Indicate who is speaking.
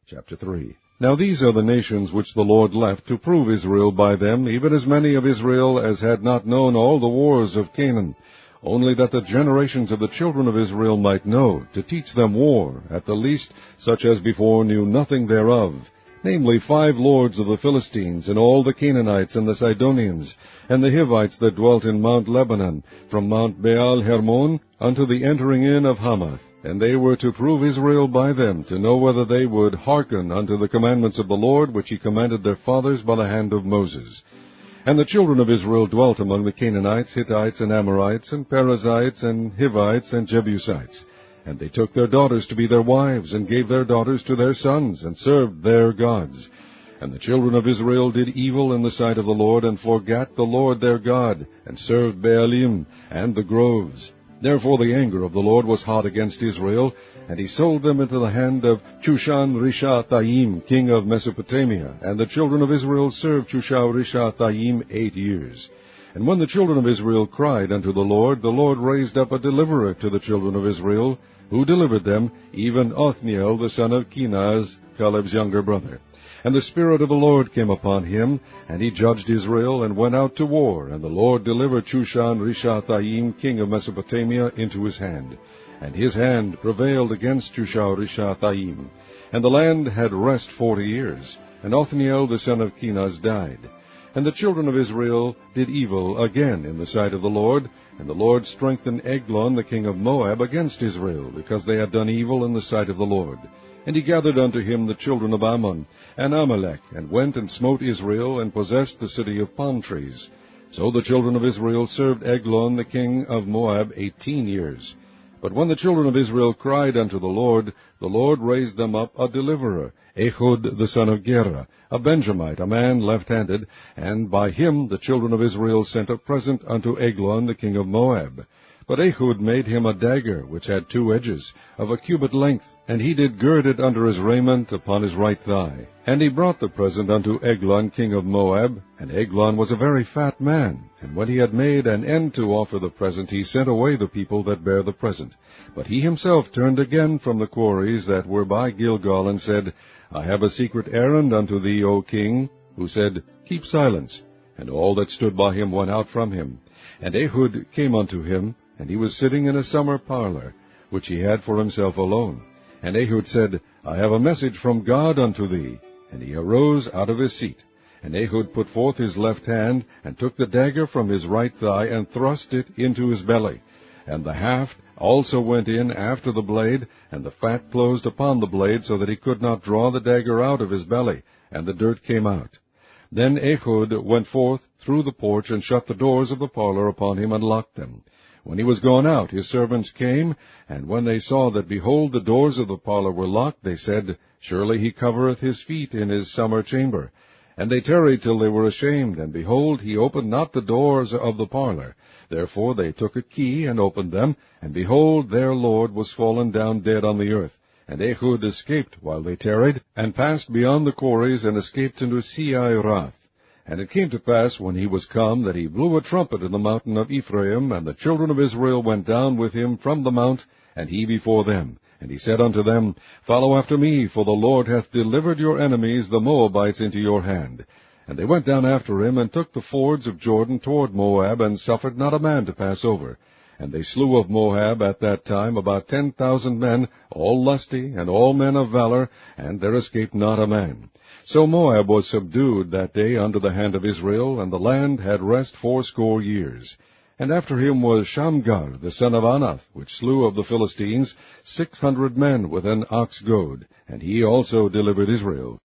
Speaker 1: Chapter 3. Now these are the nations which the Lord left to prove Israel by them, even as many of Israel as had not known all the wars of Canaan, only that the generations of the children of Israel might know, to teach them war, at the least such as before knew nothing thereof, namely 5 lords of the Philistines, and all the Canaanites, and the Sidonians, and the Hivites that dwelt in Mount Lebanon, from Mount Baal Hermon unto the entering in of Hamath. And they were to prove Israel by them, to know whether they would hearken unto the commandments of the Lord, which he commanded their fathers by the hand of Moses. And the children of Israel dwelt among the Canaanites, Hittites, and Amorites, and Perizzites, and Hivites, and Jebusites. And they took their daughters to be their wives, and gave their daughters to their sons, and served their gods. And the children of Israel did evil in the sight of the Lord, and forgat the Lord their God, and served Baalim and the groves. Therefore the anger of the Lord was hot against Israel, and he sold them into the hand of Chushan-Rishathaim, king of Mesopotamia. And the children of Israel served Chushan-Rishathaim 8 years. And when the children of Israel cried unto the Lord raised up a deliverer to the children of Israel, who delivered them, even Othniel the son of Kenaz, Caleb's younger brother. And the Spirit of the Lord came upon him, and he judged Israel, and went out to war. And the Lord delivered Chushan-Rishathaim, king of Mesopotamia, into his hand. And his hand prevailed against Chushan-Rishathaim. And the land had rest 40 years. And Othniel the son of Kenaz died. And the children of Israel did evil again in the sight of the Lord. And the Lord strengthened Eglon the king of Moab against Israel, because they had done evil in the sight of the Lord. And he gathered unto him the children of Ammon and Amalek, and went and smote Israel, and possessed the city of palm trees. So the children of Israel served Eglon the king of Moab 18 years. But when the children of Israel cried unto the Lord raised them up a deliverer, Ehud the son of Gera, a Benjamite, a man left-handed, and by him the children of Israel sent a present unto Eglon the king of Moab. But Ehud made him a dagger, which had 2 edges, of a cubit length, and he did gird it under his raiment upon his right thigh. And he brought the present unto Eglon king of Moab, and Eglon was a very fat man. And when he had made an end to offer the present, he sent away the people that bare the present. But he himself turned again from the quarries that were by Gilgal, and said, I have a secret errand unto thee, O king. Who said, Keep silence. And all that stood by him went out from him. And Ehud came unto him, and he was sitting in a summer parlor, which he had for himself alone. And Ehud said, I have a message from God unto thee. And he arose out of his seat. And Ehud put forth his left hand, and took the dagger from his right thigh, and thrust it into his belly. And the haft also went in after the blade, and the fat closed upon the blade, so that he could not draw the dagger out of his belly, and the dirt came out. Then Ehud went forth through the porch, and shut the doors of the parlor upon him, and locked them. When he was gone out, his servants came, and when they saw that, behold, the doors of the parlor were locked, they said, Surely he covereth his feet in his summer chamber. And they tarried till they were ashamed, and behold, he opened not the doors of the parlor. Therefore they took a key, and opened them, and behold, their lord was fallen down dead on the earth. And Ehud escaped while they tarried, and passed beyond the quarries, and escaped into Seirath. And it came to pass, when he was come, that he blew a trumpet in the mountain of Ephraim, and the children of Israel went down with him from the mount, and he before them. And he said unto them, Follow after me, for the Lord hath delivered your enemies, the Moabites, into your hand. And they went down after him, and took the fords of Jordan toward Moab, and suffered not a man to pass over. And they slew of Moab at that time about 10,000 men, all lusty, and all men of valor, and there escaped not a man. So Moab was subdued that day under the hand of Israel, and the land had rest 80 years. And after him was Shamgar the son of Anath, which slew of the Philistines 600 men with an ox goad, and he also delivered Israel.